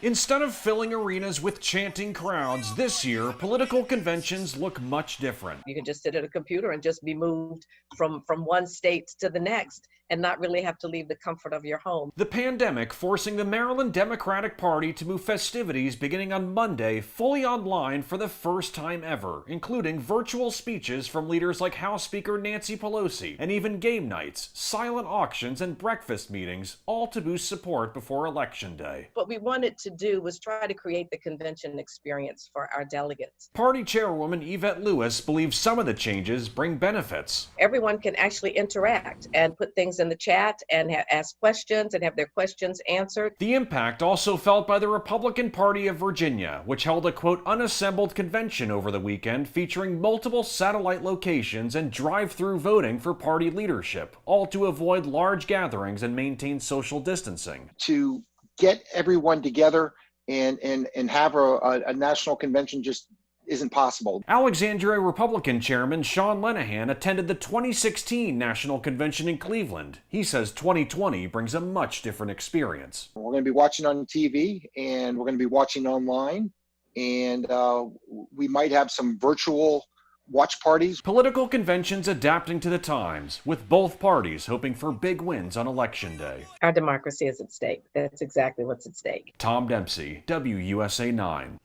Instead of filling arenas with chanting crowds, this year, political conventions look much different. You can just sit at a computer and just be moved from one state to the next and not really have to leave the comfort of your home. The pandemic forcing the Maryland Democratic Party to move festivities beginning on Monday fully online for the first time ever, including virtual speeches from leaders like House Speaker Nancy Pelosi, and even game nights, silent auctions, and breakfast meetings, all to boost support before Election Day. What we wanted to do was try to create the convention experience for our delegates. Party Chairwoman Yvette Lewis believes some of the changes bring benefits. Everyone can actually interact and put things in the chat and ask questions and have their questions answered. The impact also felt by the Republican Party of Virginia, which held a quote unassembled convention over the weekend featuring multiple satellite locations and drive-through voting for party leadership, all to avoid large gatherings and maintain social distancing. To get everyone together and have a national convention just isn't possible. Alexandria Republican Chairman Sean Lenahan attended the 2016 National Convention in Cleveland. He says 2020 brings a much different experience. We're going to be watching on TV and we're going to be watching online, and we might have some virtual watch parties. Political conventions adapting to the times, with both parties hoping for big wins on Election Day. Our democracy is at stake. That's exactly what's at stake. Tom Dempsey, WUSA 9.